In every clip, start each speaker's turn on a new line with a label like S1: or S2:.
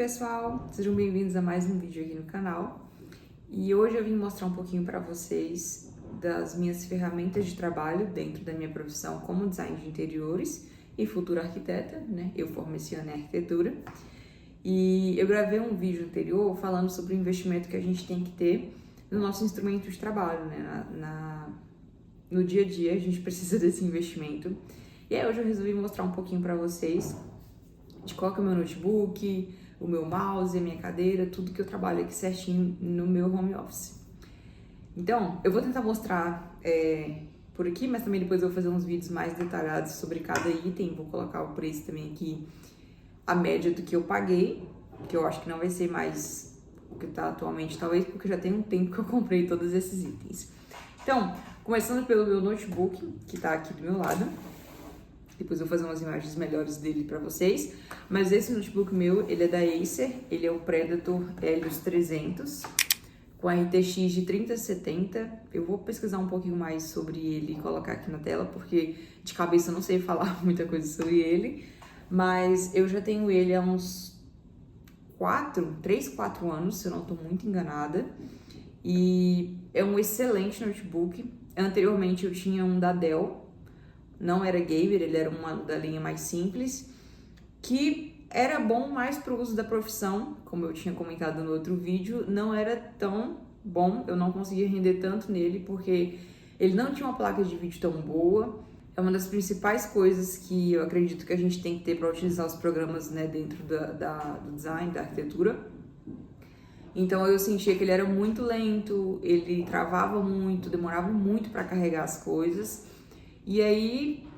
S1: Pessoal, sejam bem-vindos a mais um vídeo aqui no canal. E hoje eu vim mostrar um pouquinho para vocês das minhas ferramentas de trabalho dentro da minha profissão como design de interiores e futura arquiteta, né? Eu formo esse ano em arquitetura. E eu gravei um vídeo anterior falando sobre o investimento que a gente tem que ter no nosso instrumento de trabalho, né? No dia a dia a gente precisa desse investimento. E aí hoje eu resolvi mostrar um pouquinho para vocês de qual que é o meu notebook, o meu mouse, a minha cadeira, tudo que eu trabalho aqui certinho no meu home office. Então, eu vou tentar mostrar por aqui, mas também depois eu vou fazer uns vídeos mais detalhados sobre cada item. Vou colocar o preço também aqui, a média do que eu paguei, que eu acho que não vai ser mais o que tá atualmente, talvez porque já tem um tempo que eu comprei todos esses itens. Então, começando pelo meu notebook, que tá aqui do meu lado. Depois eu vou fazer umas imagens melhores dele para vocês. Mas esse notebook meu, ele é da Acer, ele é o Predator Helios 300, com a RTX de 3070. Eu vou pesquisar um pouquinho mais sobre ele e colocar aqui na tela, porque de cabeça eu não sei falar muita coisa sobre ele. Mas eu já tenho ele há uns 3, 4 anos, se eu não estou muito enganada. E é um excelente notebook. Anteriormente eu tinha um da Dell. Não era gamer, ele era uma da linha mais simples, que era bom mais para o uso da profissão, como eu tinha comentado no outro vídeo, não era tão bom, eu não conseguia render tanto nele, porque ele não tinha uma placa de vídeo tão boa. É uma das principais coisas que eu acredito que a gente tem que ter para utilizar os programas, né, dentro do design, da arquitetura. Então eu sentia que ele era muito lento, ele travava muito, demorava muito para carregar as coisas. E aí,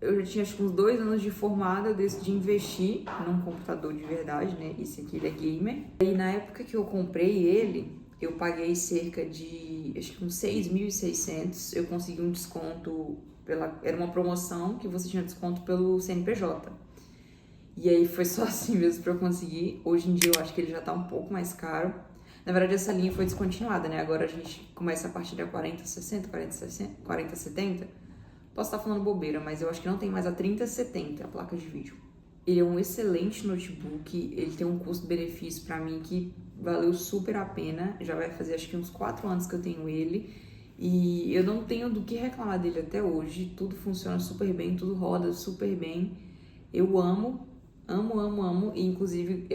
S1: eu já tinha acho que uns 2 anos de formada, eu decidi investir num computador de verdade, né? Esse aqui ele é gamer. E na época que eu comprei ele, eu paguei cerca de, acho que uns 6.600. Eu consegui um desconto, era uma promoção que você tinha desconto pelo CNPJ. E aí foi só assim mesmo pra eu conseguir. Hoje em dia eu acho que ele já tá um pouco mais caro. Na verdade essa linha foi descontinuada, né? Agora a gente começa a partir da 4060, 4070. Posso estar falando bobeira, mas eu acho que não tem mais a 3070, a placa de vídeo. Ele é um excelente notebook, ele tem um custo-benefício para mim que valeu super a pena. Já vai fazer acho que uns 4 anos que eu tenho ele e eu não tenho do que reclamar dele até hoje. Tudo funciona super bem, tudo roda super bem. Eu amo, amo, amo, amo. E inclusive,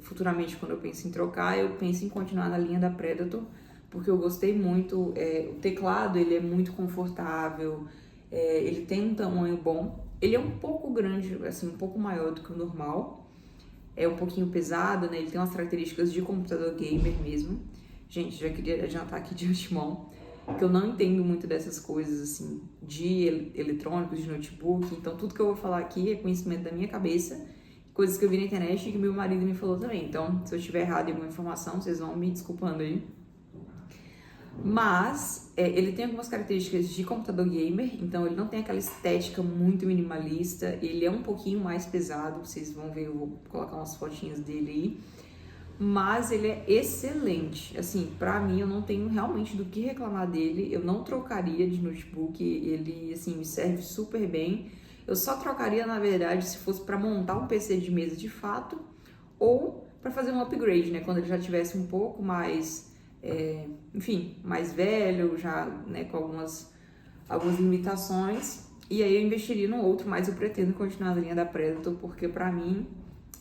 S1: futuramente quando eu penso em trocar, eu penso em continuar na linha da Predator, porque eu gostei muito. O teclado, ele é muito confortável. Ele tem um tamanho bom, ele é um pouco grande, assim, um pouco maior do que o normal, é um pouquinho pesado, né? Ele tem umas características de computador gamer mesmo. Gente, já queria adiantar aqui de antemão que eu não entendo muito dessas coisas, assim, de eletrônicos, de notebook, então tudo que eu vou falar aqui é conhecimento da minha cabeça, coisas que eu vi na internet e que meu marido me falou também. Então, se eu estiver errado em alguma informação, vocês vão me desculpando aí. Mas ele tem algumas características de computador gamer, então ele não tem aquela estética muito minimalista, ele é um pouquinho mais pesado, vocês vão ver, eu vou colocar umas fotinhas dele aí, mas ele é excelente, assim, pra mim eu não tenho realmente do que reclamar dele, eu não trocaria de notebook, ele, assim, me serve super bem. Eu só trocaria, na verdade, se fosse para montar um PC de mesa de fato, ou para fazer um upgrade, né, quando ele já tivesse um pouco mais... enfim, mais velho, já, né, com algumas limitações, e aí eu investiria no outro, mas eu pretendo continuar na linha da Predator, porque pra mim,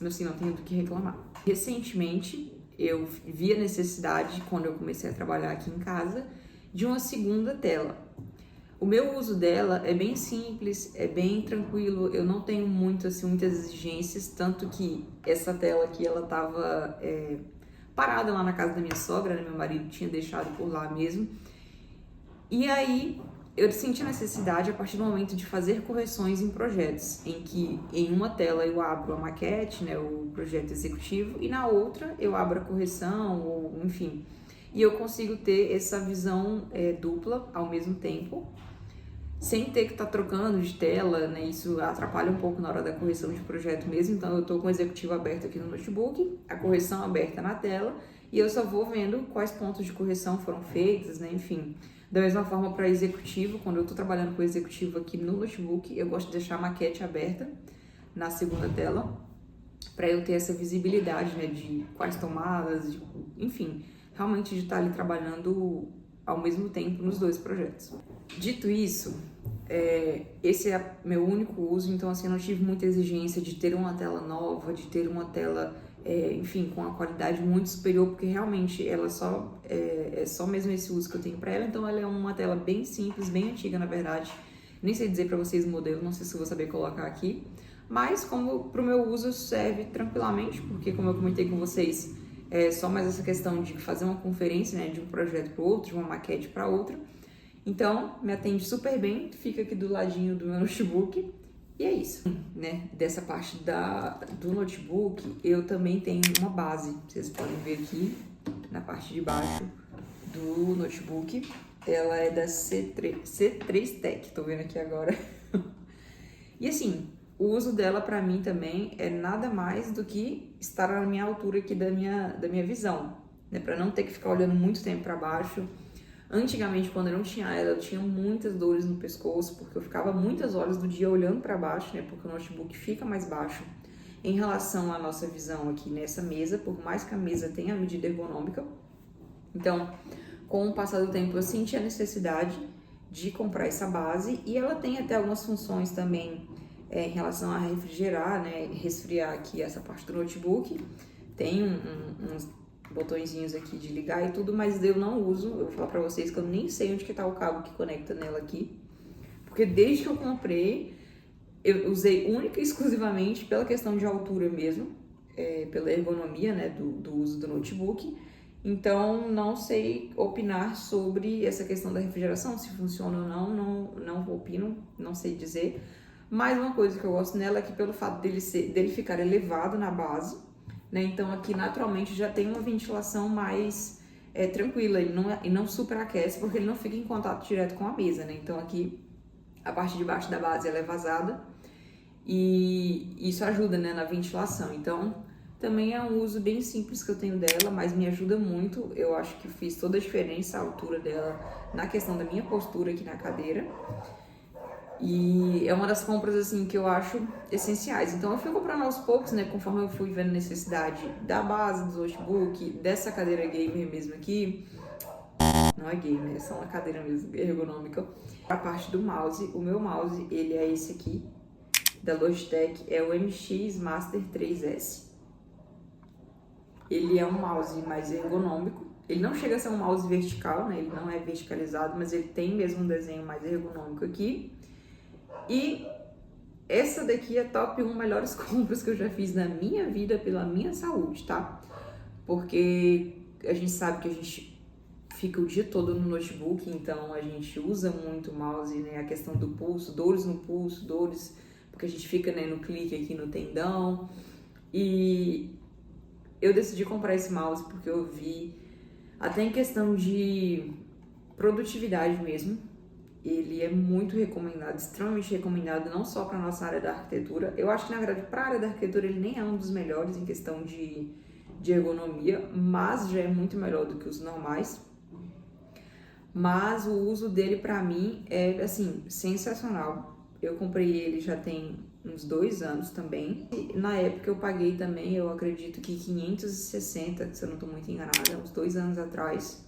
S1: assim, não tenho do que reclamar. Recentemente, eu vi a necessidade, quando eu comecei a trabalhar aqui em casa, de uma segunda tela. O meu uso dela é bem simples, é bem tranquilo, eu não tenho muito, assim, muitas exigências, tanto que essa tela aqui, ela tava... parada lá na casa da minha sogra, né? Meu marido tinha deixado por lá mesmo. E aí eu senti a necessidade a partir do momento de fazer correções em projetos, em que em uma tela eu abro a maquete, né, o projeto executivo, e na outra eu abro a correção, ou enfim. E eu consigo ter essa visão dupla ao mesmo tempo, sem ter que estar trocando de tela, né? Isso atrapalha um pouco na hora da correção de projeto mesmo. Então eu tô com o executivo aberto aqui no notebook, a correção aberta na tela, e eu só vou vendo quais pontos de correção foram feitos, né? Enfim, da mesma forma para executivo, quando eu tô trabalhando com o executivo aqui no notebook, eu gosto de deixar a maquete aberta na segunda tela, para eu ter essa visibilidade, né, de quais tomadas, enfim, realmente de estar ali trabalhando ao mesmo tempo nos dois projetos. Dito isso, esse é meu único uso, então assim, eu não tive muita exigência de ter uma tela nova, de ter uma tela, enfim, com uma qualidade muito superior, porque realmente ela é só mesmo esse uso que eu tenho para ela, então ela é uma tela bem simples, bem antiga na verdade, nem sei dizer para vocês o modelo, não sei se eu vou saber colocar aqui, mas como pro meu uso serve tranquilamente, porque como eu comentei com vocês, é só mais essa questão de fazer uma conferência, né, de um projeto para o outro, de uma maquete para outra. Então, me atende super bem, fica aqui do ladinho do meu notebook. E é isso, né? Dessa parte do notebook, eu também tenho uma base. Vocês podem ver aqui na parte de baixo do notebook. Ela é da C3 Tech, tô vendo aqui agora. E assim, o uso dela para mim também é nada mais do que estar na minha altura aqui da minha visão, né? Para não ter que ficar olhando muito tempo para baixo. Antigamente, quando eu não tinha ela, eu tinha muitas dores no pescoço, porque eu ficava muitas horas do dia olhando para baixo, né? Porque o notebook fica mais baixo em relação à nossa visão aqui nessa mesa, por mais que a mesa tenha a medida ergonômica. Então, com o passar do tempo, eu senti a necessidade de comprar essa base e ela tem até algumas funções também em relação a refrigerar, né? Resfriar aqui essa parte do notebook. Tem uns botõezinhos aqui de ligar e tudo, mas eu não uso. Eu vou falar pra vocês que eu nem sei onde que tá o cabo que conecta nela aqui, porque desde que eu comprei, eu usei única e exclusivamente pela questão de altura mesmo, pela ergonomia, né, do uso do notebook. Então, não sei opinar sobre essa questão da refrigeração, se funciona ou não opino, não sei dizer. Mas uma coisa que eu gosto nela é que pelo fato dele ficar elevado na base, né? Então aqui naturalmente já tem uma ventilação mais tranquila, ele não superaquece porque ele não fica em contato direto com a mesa, né? Então aqui a parte de baixo da base ela é vazada e isso ajuda, né, na ventilação. Então também é um uso bem simples que eu tenho dela, mas me ajuda muito. Eu acho que fez toda a diferença a altura dela na questão da minha postura aqui na cadeira. E é uma das compras, assim, que eu acho essenciais. Então, eu fui comprando aos poucos, né? Conforme eu fui vendo necessidade da base, do notebook, dessa cadeira gamer mesmo aqui. Não é gamer, é só uma cadeira mesmo, ergonômica. A parte do mouse, o meu mouse, ele é esse aqui, da Logitech. É o MX Master 3S. Ele é um mouse mais ergonômico. Ele não chega a ser um mouse vertical, né? Ele não é verticalizado, mas ele tem mesmo um desenho mais ergonômico aqui. E essa daqui é top 1 melhores compras que eu já fiz na minha vida pela minha saúde, tá? Porque a gente sabe que a gente fica o dia todo no notebook, então a gente usa muito o mouse, né? A questão do pulso, dores no pulso, dores, porque a gente fica, né, no clique aqui no tendão. E eu decidi comprar esse mouse porque eu vi, até em questão de produtividade mesmo, ele é muito recomendado, extremamente recomendado, não só para nossa área da arquitetura. Eu acho que, na verdade, para a área da arquitetura ele nem é um dos melhores em questão de ergonomia, mas já é muito melhor do que os normais. Mas o uso dele, para mim, é, assim, sensacional. Eu comprei ele já tem uns 2 anos também. E na época eu paguei também, eu acredito que 560, se eu não estou muito enganada, uns 2 anos atrás.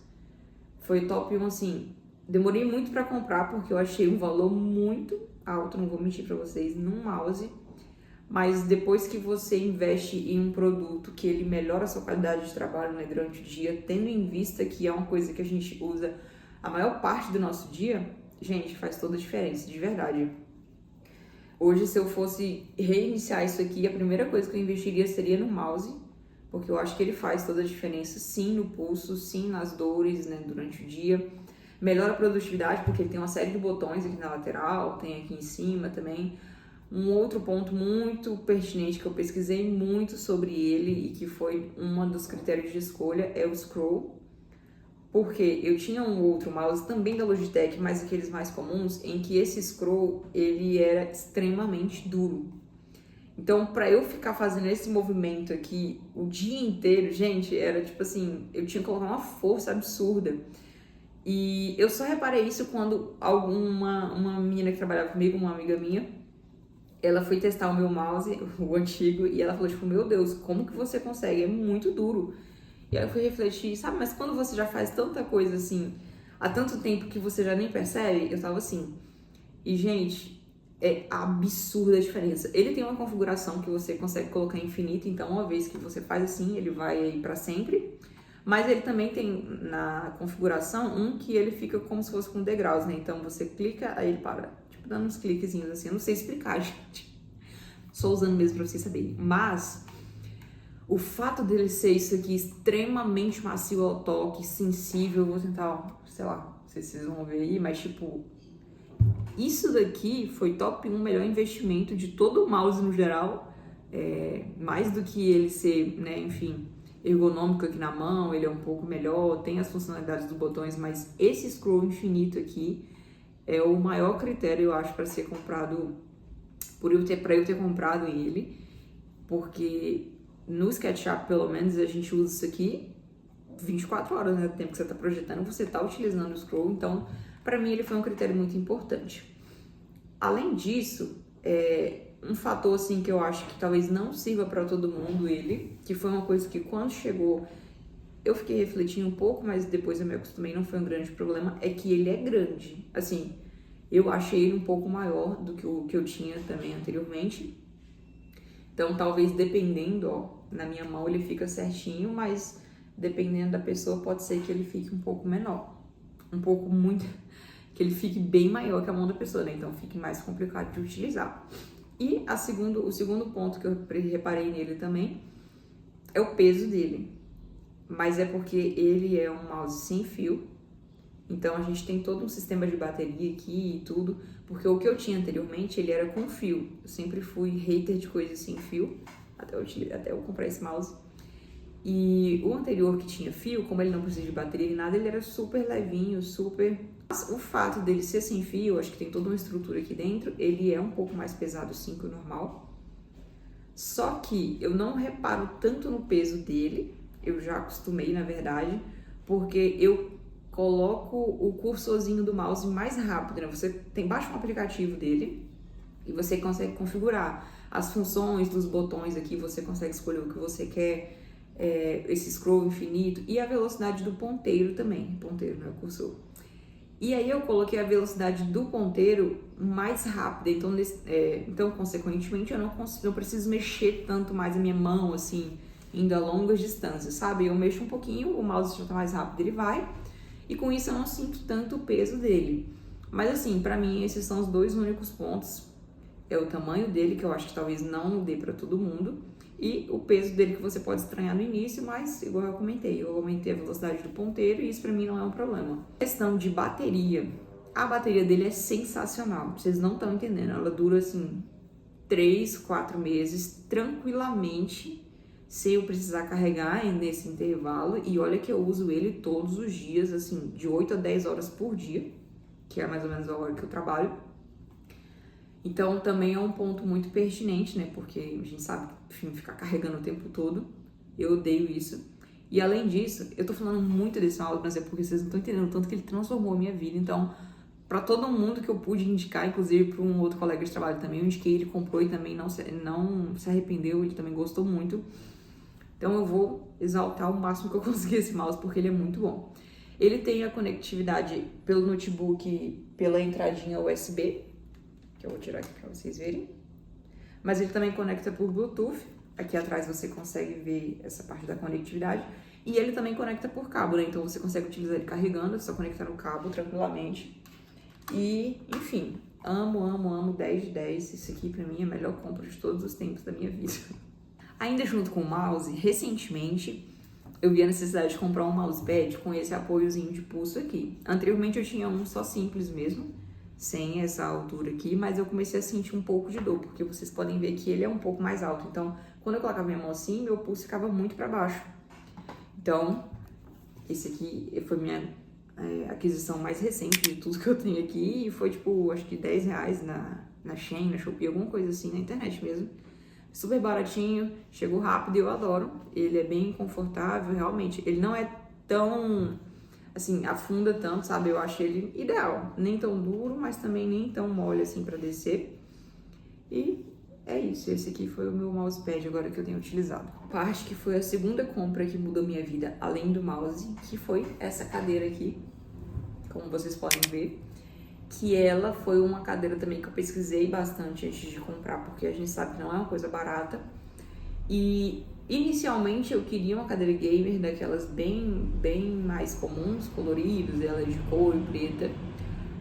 S1: Foi top 1, assim. Demorei muito para comprar porque eu achei um valor muito alto, não vou mentir para vocês, num mouse. Mas depois que você investe em um produto que ele melhora a sua qualidade de trabalho, né, durante o dia, tendo em vista que é uma coisa que a gente usa a maior parte do nosso dia, gente, faz toda a diferença, de verdade. Hoje, se eu fosse reiniciar isso aqui, a primeira coisa que eu investiria seria no mouse, porque eu acho que ele faz toda a diferença, sim, no pulso, sim, nas dores, né, durante o dia. Melhora a produtividade, porque ele tem uma série de botões aqui na lateral, tem aqui em cima também. Um outro ponto muito pertinente que eu pesquisei muito sobre ele e que foi um dos critérios de escolha é o scroll. Porque eu tinha um outro mouse também da Logitech, mas aqueles mais comuns, em que esse scroll ele era extremamente duro. Então, para eu ficar fazendo esse movimento aqui o dia inteiro, gente, era tipo assim, eu tinha que colocar uma força absurda. E eu só reparei isso quando uma menina que trabalhava comigo, uma amiga minha, ela foi testar o meu mouse, o antigo, e ela falou, tipo, meu Deus, como que você consegue? É muito duro. E aí eu fui refletir, sabe, mas quando você já faz tanta coisa assim, há tanto tempo que você já nem percebe, eu tava assim. E, gente, é absurda a diferença. Ele tem uma configuração que você consegue colocar infinito, então uma vez que você faz assim, ele vai aí pra sempre. Mas ele também tem na configuração um que ele fica como se fosse com degraus, né? Então você clica, aí ele para, tipo, dando uns cliquezinhos assim. Eu não sei explicar, gente. Só usando mesmo pra vocês saberem. Mas o fato dele ser isso aqui extremamente macio ao toque, sensível, eu vou tentar, sei lá, não sei se vocês vão ver aí, mas tipo, isso daqui foi top 1 melhor investimento de todo o mouse no geral. Mais do que ele ser, né, enfim, ergonômico aqui na mão, ele é um pouco melhor, tem as funcionalidades dos botões, mas esse scroll infinito aqui é o maior critério, eu acho, para ser comprado, para eu ter comprado ele, porque no SketchUp, pelo menos, a gente usa isso aqui 24 horas, né, do tempo que você está projetando, você está utilizando o scroll, então, para mim, ele foi um critério muito importante. Além disso, um fator assim que eu acho que talvez não sirva para todo mundo ele, que foi uma coisa que quando chegou eu fiquei refletindo um pouco, mas depois eu me acostumei, não foi um grande problema, é que ele é grande. Assim, eu achei ele um pouco maior do que o que eu tinha também anteriormente. Então, talvez dependendo, ó, na minha mão ele fica certinho, mas dependendo da pessoa pode ser que ele fique um pouco menor. Um pouco muito... que ele fique bem maior que a mão da pessoa, né? Então fique mais complicado de utilizar. E o segundo ponto que eu reparei nele também é o peso dele. Mas é porque ele é um mouse sem fio. Então a gente tem todo um sistema de bateria aqui e tudo. Porque o que eu tinha anteriormente, ele era com fio. Eu sempre fui hater de coisas sem fio. Até eu comprar esse mouse. E o anterior que tinha fio, como ele não precisa de bateria nem nada, ele era super levinho, super... Mas o fato dele ser sem fio, acho que tem toda uma estrutura aqui dentro, ele é um pouco mais pesado sim que o normal. Só que eu não reparo tanto no peso dele, eu já acostumei na verdade, porque eu coloco o cursorzinho do mouse mais rápido, né? Você baixa um aplicativo dele e você consegue configurar as funções dos botões aqui, você consegue escolher o que você quer, esse scroll infinito e a velocidade do ponteiro também, ponteiro não é cursor. E aí eu coloquei a velocidade do ponteiro mais rápida, então consequentemente eu não preciso mexer tanto mais a minha mão, assim, indo a longas distâncias, sabe? Eu mexo um pouquinho, o mouse já tá mais rápido, ele vai, e com isso eu não sinto tanto o peso dele. Mas assim, pra mim esses são os dois únicos pontos, é o tamanho dele, que eu acho que talvez não dê pra todo mundo, e o peso dele que você pode estranhar no início, mas igual eu aumentei a velocidade do ponteiro e isso pra mim não é um problema. Questão de bateria, a bateria dele é sensacional, vocês não estão entendendo, ela dura assim 3, 4 meses tranquilamente, sem eu precisar carregar nesse intervalo, e olha que eu uso ele todos os dias, assim, de 8 a 10 horas por dia, que é mais ou menos a hora que eu trabalho. Então, também é um ponto muito pertinente, né? Porque a gente sabe que, enfim, ficar carregando o tempo todo, eu odeio isso. E além disso, eu tô falando muito desse mouse, mas é porque vocês não estão entendendo o tanto que ele transformou a minha vida. Então, para todo mundo que eu pude indicar, inclusive para um outro colega de trabalho também, eu indiquei, ele comprou e também não se arrependeu, ele também gostou muito. Então, eu vou exaltar o máximo que eu conseguir esse mouse, porque ele é muito bom. Ele tem a conectividade pelo notebook, pela entradinha USB, que eu vou tirar aqui para vocês verem. Mas ele também conecta por Bluetooth. Aqui atrás você consegue ver essa parte da conectividade. E ele também conecta por cabo, né? Então você consegue utilizar ele carregando, é só conectar no cabo tranquilamente. E, enfim, amo, 10 de 10. Isso aqui pra mim é a melhor compra de todos os tempos da minha vida. Ainda junto com o mouse, recentemente eu vi a necessidade de comprar um mousepad com esse apoiozinho de pulso aqui. Anteriormente eu tinha um só simples mesmo, sem essa altura aqui, mas eu comecei a sentir um pouco de dor, porque vocês podem ver que ele é um pouco mais alto. Então, quando eu colocava minha mão assim, meu pulso ficava muito para baixo. Então, esse aqui foi minha aquisição mais recente de tudo que eu tenho aqui, e foi tipo, acho que R$10 na Shein, na Shopee, alguma coisa assim, na internet mesmo. Super baratinho, chegou rápido e eu adoro. Ele é bem confortável, realmente. Ele não é tão, assim, afunda tanto, sabe? Eu acho ele ideal. Nem tão duro, mas também nem tão mole, assim, pra descer. E é isso, esse aqui foi o meu mousepad agora que eu tenho utilizado. Parte que foi a segunda compra que mudou minha vida, além do mouse, que foi essa cadeira aqui, como vocês podem ver, que ela foi uma cadeira também que eu pesquisei bastante antes de comprar, porque a gente sabe que não é uma coisa barata. E inicialmente eu queria uma cadeira gamer daquelas bem mais comuns, coloridos, ela é de couro e preta,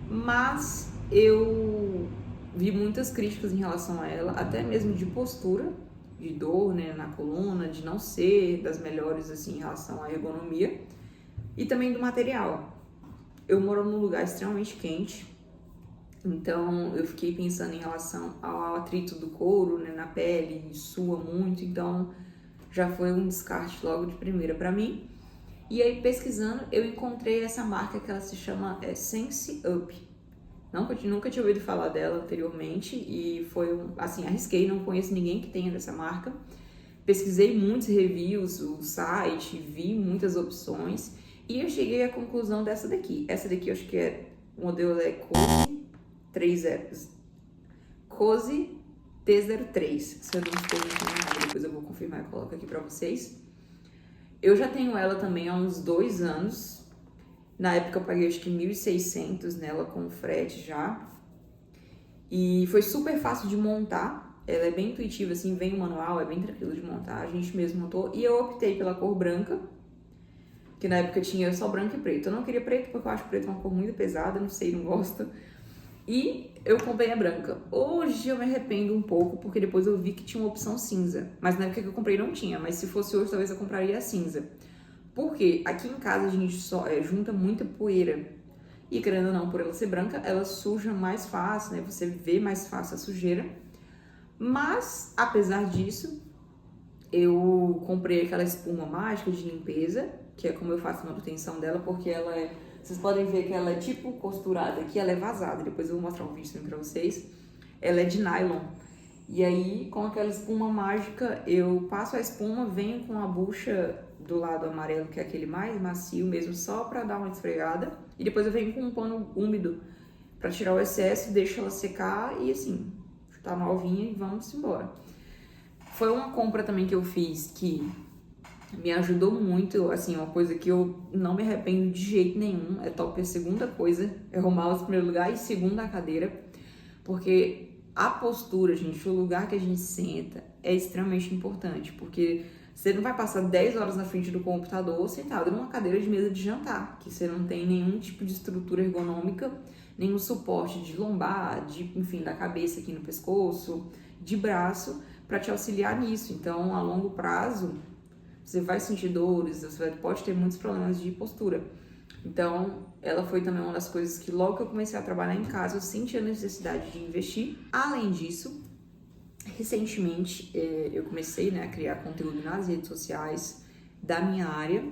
S1: mas eu vi muitas críticas em relação a ela, até mesmo de postura, de dor, né, na coluna, de não ser das melhores assim em relação à ergonomia e também do material. Eu moro num lugar extremamente quente, então eu fiquei pensando em relação ao atrito do couro, né, na pele, sua muito, então já foi um descarte logo de primeira para mim. E aí pesquisando eu encontrei essa marca que ela se chama Sense Up. Nunca tinha ouvido falar dela anteriormente e foi assim, arrisquei, não conheço ninguém que tenha dessa marca. Pesquisei muitos reviews, o site, vi muitas opções e eu cheguei à conclusão dessa daqui. Essa daqui eu acho que o modelo é Cozy 30, Cozy T03. Se eu não estou mentindo, depois eu vou confirmar e coloco aqui pra vocês. Eu já tenho ela também há uns 2 anos. Na época eu paguei acho que 1.600 nela com frete já. E foi super fácil de montar. Ela é bem intuitiva, assim, vem o manual, é bem tranquilo de montar. A gente mesmo montou. E eu optei pela cor branca, que na época tinha só branco e preto. Eu não queria preto porque eu acho preto uma cor muito pesada, não sei, não gosto. E eu comprei a branca. Hoje eu me arrependo um pouco, porque depois eu vi que tinha uma opção cinza. Mas na época que eu comprei não tinha, mas se fosse hoje talvez eu compraria a cinza. Porque aqui em casa a gente só junta muita poeira. E querendo ou não, por ela ser branca, ela suja mais fácil, né? Você vê mais fácil a sujeira. Mas, apesar disso, eu comprei aquela espuma mágica de limpeza, que é como eu faço a manutenção dela, porque ela é... Vocês podem ver que ela é tipo costurada aqui, ela é vazada. Depois eu vou mostrar um vídeo também pra vocês. Ela é de nylon. E aí, com aquela espuma mágica, eu passo a espuma, venho com a bucha do lado amarelo, que é aquele mais macio mesmo, só pra dar uma esfregada. E depois eu venho com um pano úmido pra tirar o excesso, deixo ela secar e assim, tá novinha e vamos embora. Foi uma compra também que eu fiz que me ajudou muito, assim, uma coisa que eu não me arrependo de jeito nenhum. É top a segunda coisa, é o mouse em primeiro lugar e segunda a cadeira, porque a postura, gente, o lugar que a gente senta é extremamente importante, porque você não vai passar 10 horas na frente do computador sentado numa cadeira de mesa de jantar, que você não tem nenhum tipo de estrutura ergonômica, nenhum suporte de lombar, enfim, da cabeça aqui no pescoço, de braço, para te auxiliar nisso. Então, a longo prazo, você vai sentir dores, você pode ter muitos problemas de postura. Então, ela foi também uma das coisas que logo que eu comecei a trabalhar em casa, eu senti a necessidade de investir. Além disso, recentemente eu comecei, né, a criar conteúdo nas redes sociais da minha área.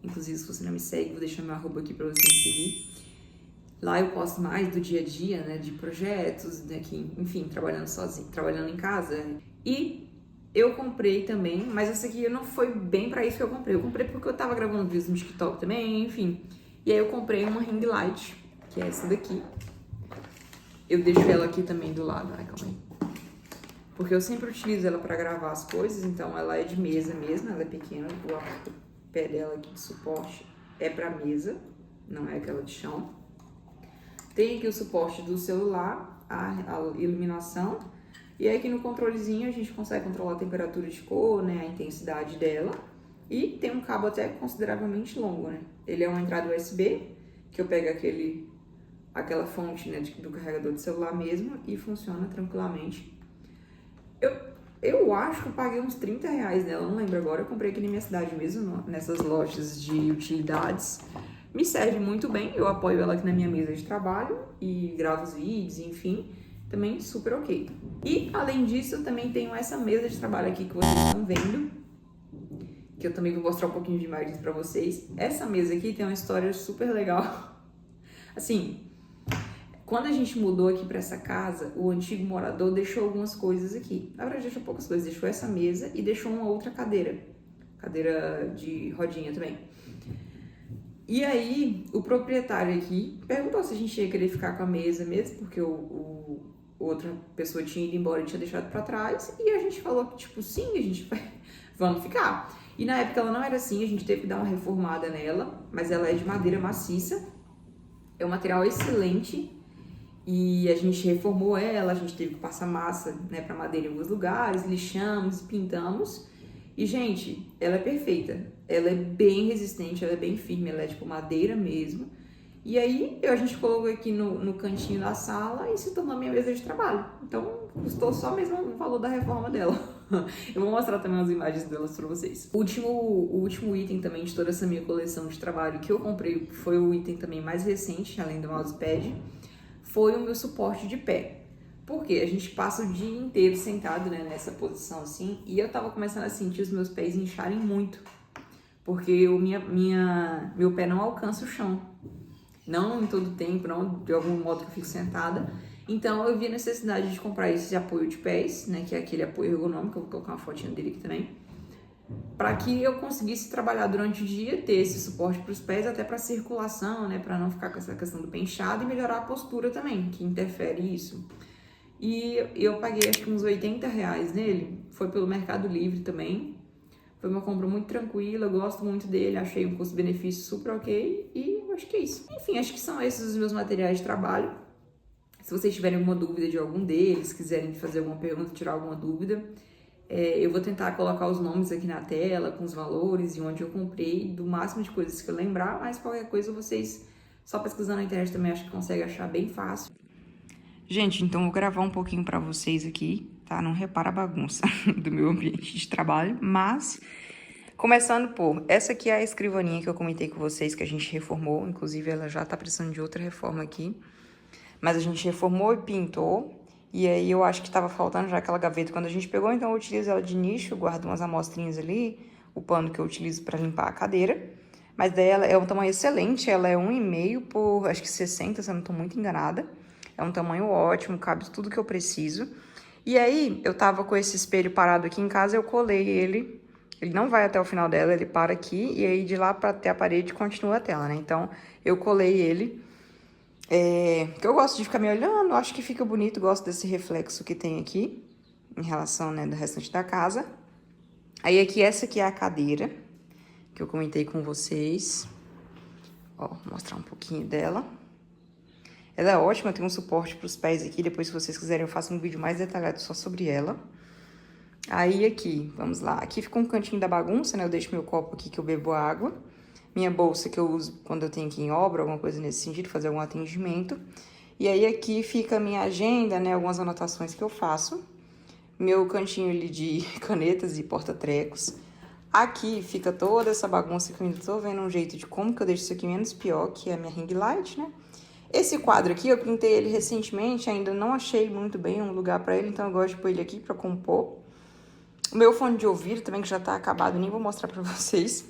S1: Inclusive, se você não me segue, vou deixar meu arroba aqui para você me seguir. Lá eu posto mais do dia a dia, né, de projetos, né, que, enfim, trabalhando sozinho, trabalhando em casa. E eu comprei também, mas essa aqui não foi bem pra isso que eu comprei. Eu comprei porque eu tava gravando vídeos no TikTok também, enfim. E aí eu comprei uma ring light, que é essa daqui. Eu deixo ela aqui também do lado, calma aí. Porque eu sempre utilizo ela pra gravar as coisas, então ela é de mesa mesmo, ela é pequena. O pé dela aqui de suporte é pra mesa, não é aquela de chão. Tem aqui o suporte do celular, a iluminação. E aí aqui no controlezinho a gente consegue controlar a temperatura de cor, né, a intensidade dela. E tem um cabo até consideravelmente longo, né? Ele é uma entrada USB, que eu pego aquela fonte, né, do carregador de celular mesmo e funciona tranquilamente. Eu acho que eu paguei uns 30 reais nela, não lembro agora. Eu comprei aqui na minha cidade mesmo, nessas lojas de utilidades. Me serve muito bem, eu apoio ela aqui na minha mesa de trabalho e gravo os vídeos, enfim. Também super ok. E, além disso, eu também tenho essa mesa de trabalho aqui que vocês estão vendo, que eu também vou mostrar um pouquinho de imagens pra vocês. Essa mesa aqui tem uma história super legal. Assim, quando a gente mudou aqui pra essa casa, o antigo morador deixou algumas coisas aqui. Na verdade, deixou poucas coisas. Deixou essa mesa e deixou uma outra cadeira. Cadeira de rodinha também. E aí, o proprietário aqui perguntou se a gente ia querer ficar com a mesa mesmo, porque outra pessoa tinha ido embora e tinha deixado pra trás, e a gente falou que, tipo, sim, a gente vai, vamos ficar. E na época ela não era assim, a gente teve que dar uma reformada nela, mas ela é de madeira maciça, é um material excelente, e a gente reformou ela, a gente teve que passar massa, né, pra madeira em alguns lugares, lixamos, pintamos, e, gente, ela é perfeita, ela é bem resistente, ela é bem firme, ela é tipo madeira mesmo. E aí, a gente colocou aqui no cantinho da sala e se tornou minha mesa de trabalho. Então, custou só mesmo o valor da reforma dela. Eu vou mostrar também as imagens delas pra vocês. O último item também de toda essa minha coleção de trabalho que eu comprei, que foi o item também mais recente, além do mousepad, foi o meu suporte de pé. Porque a gente passa o dia inteiro sentado, né, nessa posição assim, e eu tava começando a sentir os meus pés incharem muito. Porque meu pé não alcança o chão. Não em todo tempo, não de algum modo que eu fico sentada. Então eu vi a necessidade de comprar esse apoio de pés, né, que é aquele apoio ergonômico, eu vou colocar uma fotinha dele aqui também, para que eu conseguisse trabalhar durante o dia, ter esse suporte para os pés, até para circulação, né, para não ficar com essa questão do pé inchado e melhorar a postura também, que interfere isso. E eu paguei acho que uns R$ 80 nele, foi pelo Mercado Livre também. Foi uma compra muito tranquila, gosto muito dele, achei um custo-benefício super ok e acho que é isso. Enfim, acho que são esses os meus materiais de trabalho. Se vocês tiverem alguma dúvida de algum deles, quiserem fazer alguma pergunta, tirar alguma dúvida, eu vou tentar colocar os nomes aqui na tela, com os valores e onde eu comprei, do máximo de coisas que eu lembrar, mas qualquer coisa vocês, só pesquisando na internet também, acho que conseguem achar bem fácil. Gente, então vou gravar um pouquinho pra vocês aqui, tá? Não repara a bagunça do meu ambiente de trabalho, mas... Começando por, essa aqui é a escrivaninha que eu comentei com vocês, que a gente reformou, inclusive ela já tá precisando de outra reforma aqui. Mas a gente reformou e pintou, e aí eu acho que tava faltando já aquela gaveta quando a gente pegou, então eu utilizo ela de nicho, eu guardo umas amostrinhas ali, o pano que eu utilizo pra limpar a cadeira. Mas daí ela é um tamanho excelente, ela é 1,5 por, acho que 60, se eu não tô muito enganada. É um tamanho ótimo, cabe tudo que eu preciso. E aí, eu tava com esse espelho parado aqui em casa, eu colei ele. Ele não vai até o final dela, ele para aqui, e aí de lá pra até a parede continua a tela, né? Então, eu colei ele. Porque eu gosto de ficar me olhando, acho que fica bonito, gosto desse reflexo que tem aqui, em relação, né, do restante da casa. Aí aqui, essa aqui é a cadeira, que eu comentei com vocês. Ó, vou mostrar um pouquinho dela. Ela é ótima, tem um suporte para os pés aqui, depois se vocês quiserem eu faço um vídeo mais detalhado só sobre ela. Aí aqui, vamos lá, aqui fica um cantinho da bagunça, né, eu deixo meu copo aqui que eu bebo água. Minha bolsa que eu uso quando eu tenho que ir em obra, alguma coisa nesse sentido, fazer algum atendimento. E aí aqui fica a minha agenda, né, algumas anotações que eu faço. Meu cantinho ali de canetas e porta-trecos. Aqui fica toda essa bagunça que eu ainda tô vendo um jeito de como que eu deixo isso aqui menos pior, que é a minha ring light, né? Esse quadro aqui, eu pintei ele recentemente, ainda não achei muito bem um lugar pra ele, então eu gosto de pôr ele aqui pra compor. O meu fone de ouvido também, que já tá acabado, nem vou mostrar pra vocês.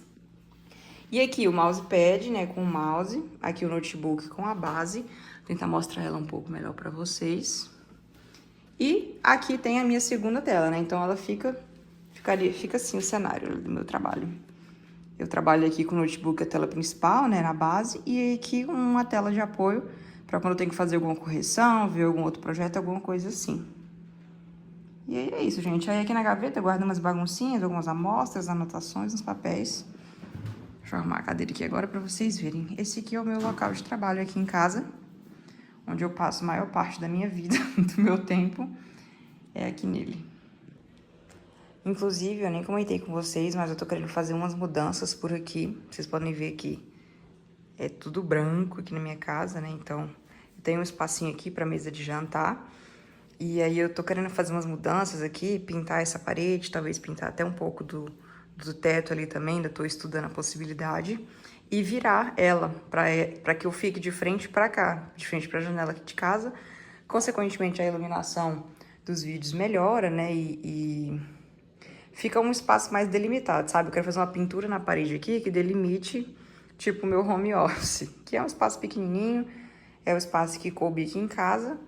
S1: E aqui o mousepad, né, com o mouse. Aqui o notebook com a base. Vou tentar mostrar ela um pouco melhor pra vocês. E aqui tem a minha segunda tela, né, então ela fica assim o cenário do meu trabalho. Eu trabalho aqui com o notebook, a tela principal, né, na base, e aqui uma tela de apoio para quando eu tenho que fazer alguma correção, ver algum outro projeto, alguma coisa assim. E aí é isso, gente. Aí aqui na gaveta eu guardo umas baguncinhas, algumas amostras, anotações, uns papéis. Deixa eu arrumar a cadeira aqui agora para vocês verem. Esse aqui é o meu local de trabalho aqui em casa, onde eu passo a maior parte da minha vida, do meu tempo, é aqui nele. Inclusive, eu nem comentei com vocês, mas eu tô querendo fazer umas mudanças por aqui. Vocês podem ver que é tudo branco aqui na minha casa, né? Então, eu tenho um espacinho aqui pra mesa de jantar. E aí eu tô querendo fazer umas mudanças aqui, pintar essa parede, talvez pintar até um pouco do teto ali também, ainda tô estudando a possibilidade. E virar ela pra que eu fique de frente pra cá, de frente pra janela aqui de casa. Consequentemente, a iluminação dos vídeos melhora, né? Fica um espaço mais delimitado, sabe? Eu quero fazer uma pintura na parede aqui que delimite, tipo, o meu home office, que é um espaço pequenininho, é o espaço que coube aqui em casa.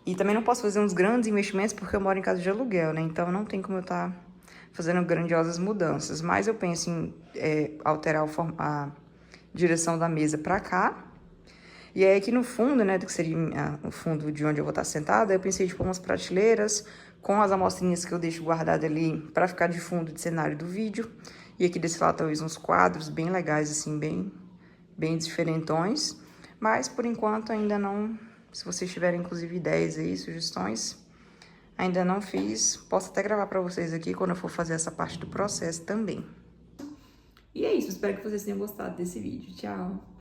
S1: E também não posso fazer uns grandes investimentos porque eu moro em casa de aluguel, né? Então não tem como eu estar fazendo grandiosas mudanças. Mas eu penso em alterar a direção da mesa pra cá. E aí aqui no fundo, né, que seria o fundo de onde eu vou estar sentada, eu pensei de pôr umas prateleiras com as amostrinhas que eu deixo guardada ali para ficar de fundo de cenário do vídeo. E aqui desse lado talvez uns quadros bem legais, assim, bem diferentões. Mas por enquanto ainda não, se vocês tiverem inclusive ideias aí, sugestões, ainda não fiz. Posso até gravar para vocês aqui quando eu for fazer essa parte do processo também. E é isso, espero que vocês tenham gostado desse vídeo. Tchau!